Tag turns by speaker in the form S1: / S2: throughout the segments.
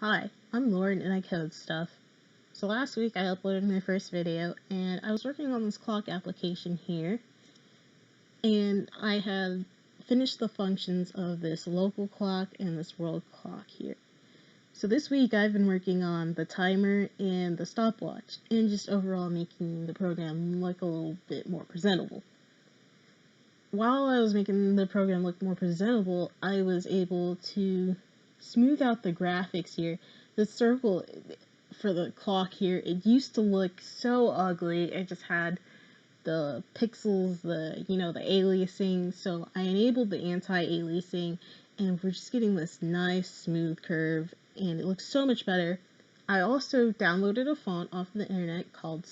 S1: Hi, I'm Lauren and I code stuff. So last week I uploaded my first video and I was working on this clock application here and I had finished the functions of this local clock and this world clock here. So this week I've been working on the timer and the stopwatch and just overall making the program look a little bit more presentable. While I was making the program look more presentable, I was able to smooth out the graphics here. The circle for the clock here, it used to look so ugly. It just had the pixels, the aliasing. So I enabled the anti-aliasing and we're just getting this nice smooth curve and it looks so much better. I also downloaded a font off the internet called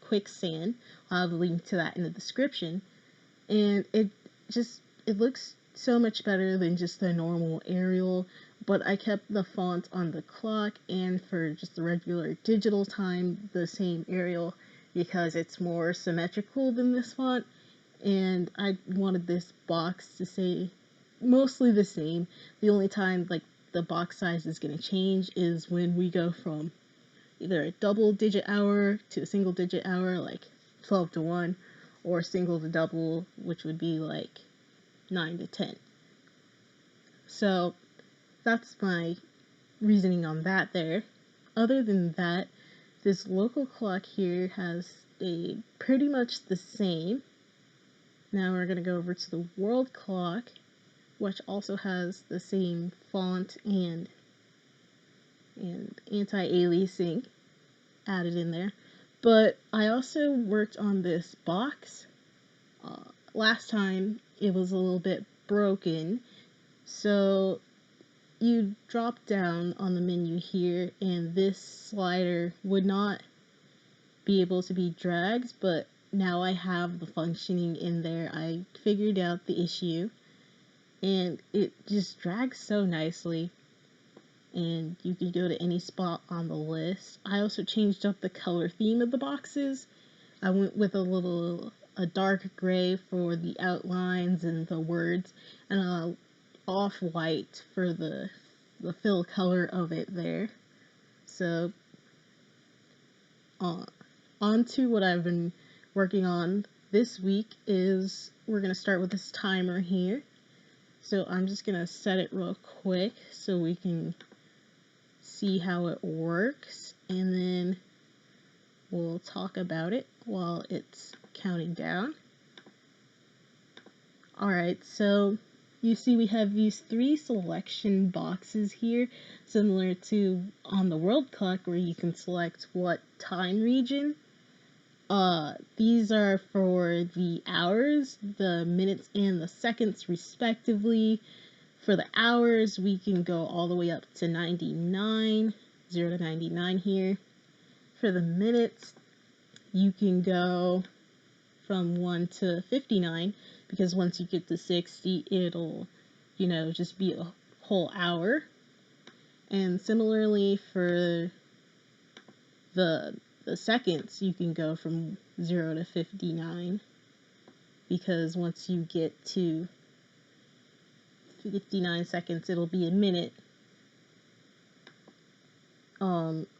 S1: Quicksand. I'll have a link to that in the description. And it looks so much better than just the normal Arial, but I kept the font on the clock and for just the regular digital time the same Arial because it's more symmetrical than this font, and I wanted this box to say mostly the same. The only time the box size is going to change is when we go from either a double digit hour to a single digit hour, like 12 to 1, or single to double, which would be like 9 to 10. So that's my reasoning on that there. Other than that, this local clock here has stayed pretty much the same. Now we're going to go over to the world clock, which also has the same font and anti-aliasing added in there. But I also worked on this box. Last time it was a little bit broken, so you drop down on the menu here and this slider would not be able to be dragged, but now I have the functioning in there. I figured out the issue and it just drags so nicely and you can go to any spot on the list. I also changed up the color theme of the boxes. I went with a dark gray for the outlines and the words, and a off-white for the fill color of it there. So, on to what I've been working on this week is we're going to start with this timer here. So I'm just going to set it real quick so we can see how it works, and then we'll talk about it while it's counting down. Alright, so you see we have these 3 selection boxes here, similar to on the world clock where you can select what time region. These are for the hours, the minutes, and the seconds respectively. For the hours, we can go all the way up to 99, 0 to 99 here. For the minutes, you can go from 1 to 59, because once you get to 60, it'll, just be a whole hour. And similarly for the seconds, you can go from 0 to 59, because once you get to 59 seconds, it'll be a minute.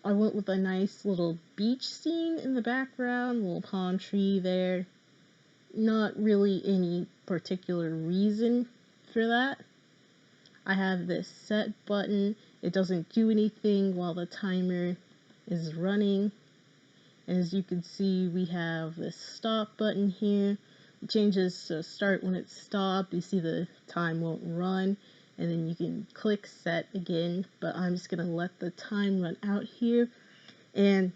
S1: I went with a nice little beach scene in the background, little palm tree there. Not really any particular reason for that. I have this set button. It doesn't do anything while the timer is running. And as you can see, we have this stop button here. It changes to start when it's stopped. You see the time won't run. And then you can click set again. But I'm just going to let the time run out here. And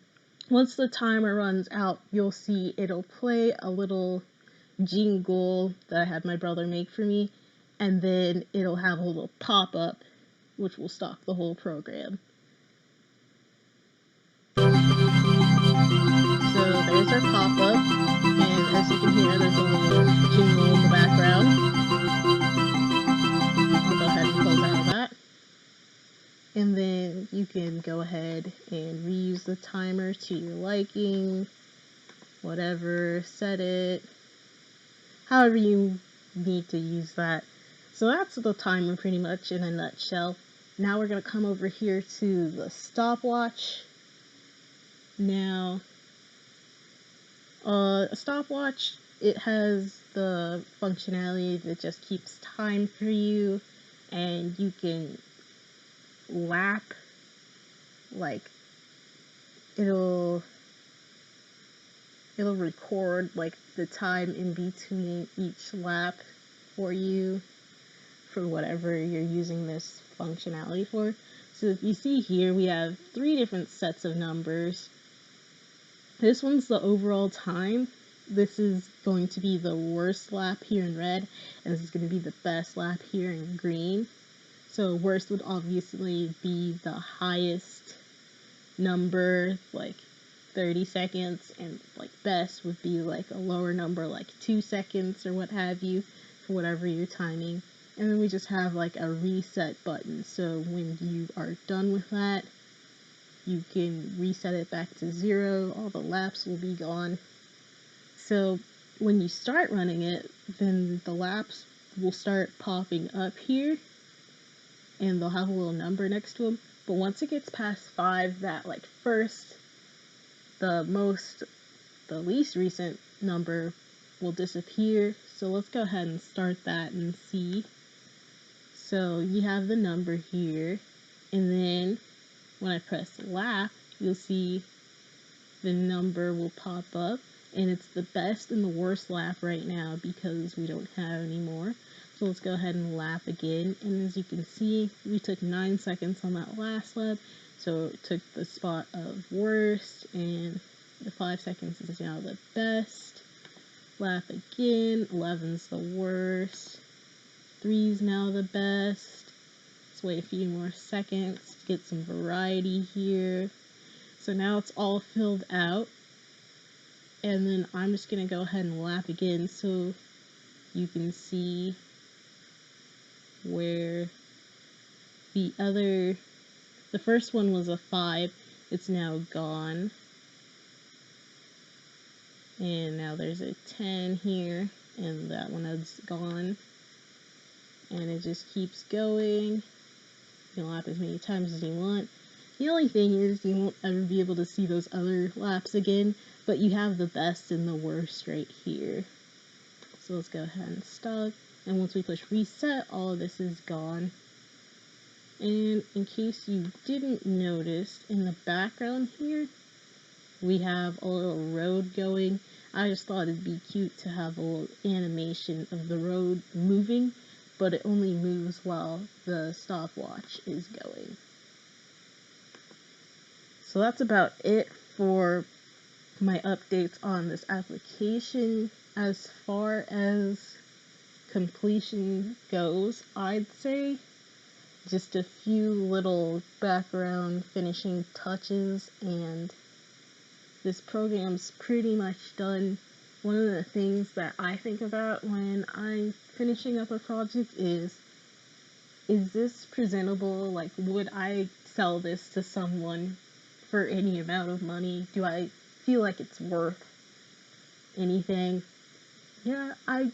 S1: once the timer runs out, you'll see it'll play a little jingle that I had my brother make for me, and then it'll have a little pop-up which will stop the whole program. So there's our pop-up, and as you can hear, there's a little jingle in the background. I'll go ahead and close out of that. And then you can go ahead and reuse the timer to your liking, whatever, set it, however you need to use that. So that's the timer pretty much in a nutshell. Now we're going to come over here to the stopwatch. Now, a stopwatch, it has the functionality that just keeps time for you, and you can lap, like, it'll record, like, the time in between each lap for you for whatever you're using this functionality for. So if you see here, we have 3 different sets of numbers. This one's the overall time. This is going to be the worst lap here in red, and this is going to be the best lap here in green. So worst would obviously be the highest number, like 30 seconds, and like best would be like a lower number, like 2 seconds or what have you, for whatever you're timing. And then we just have like a reset button, so when you are done with that, you can reset it back to 0, all the laps will be gone. So when you start running it, then the laps will start popping up here, and they'll have a little number next to them. But once it gets past 5, that like first, the least recent number will disappear. So let's go ahead and start that and see. So you have the number here, and then when I press lap, you'll see the number will pop up, and it's the best and the worst lap right now because we don't have any more. So let's go ahead and lap again, and as you can see, we took 9 seconds on that last lap, so it took the spot of worst, and the 5 seconds is now the best. Lap again, 11's the worst, 3's now the best. Let's wait a few more seconds to get some variety here. So now it's all filled out, and then I'm just going to go ahead and lap again so you can see where the first one was a 5, it's now gone. And now there's a 10 here, and that one is gone. And it just keeps going. You can lap as many times as you want. The only thing is you won't ever be able to see those other laps again, but you have the best and the worst right here. So let's go ahead and stop. And once we push reset, all of this is gone. And in case you didn't notice, in the background here, we have a little road going. I just thought it'd be cute to have a little animation of the road moving, but it only moves while the stopwatch is going. So that's about it for my updates on this application. As far as completion goes, I'd say just a few little background finishing touches, and this program's pretty much done. One of the things that I think about when I'm finishing up a project is this presentable? Like, would I sell this to someone for any amount of money? Do I feel like it's worth anything? Yeah, I'd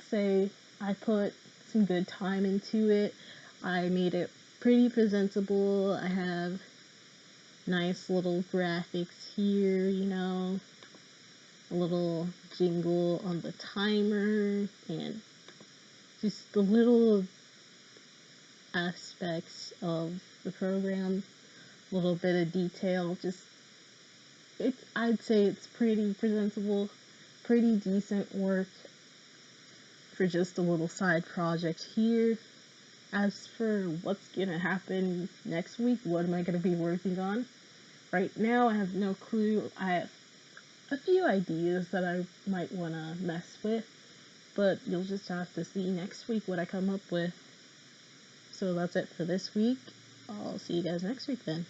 S1: say I put some good time into it. I made it pretty presentable. I have nice little graphics here, you know, a little jingle on the timer, and just the little aspects of the program, a little bit of detail. I'd say it's pretty presentable, pretty decent work for just a little side project here. As for what's gonna happen next week, what am I gonna be working on? Right now, I have no clue. I have a few ideas that I might want to mess with, but you'll just have to see next week what I come up with. So that's it for this week. I'll see you guys next week then.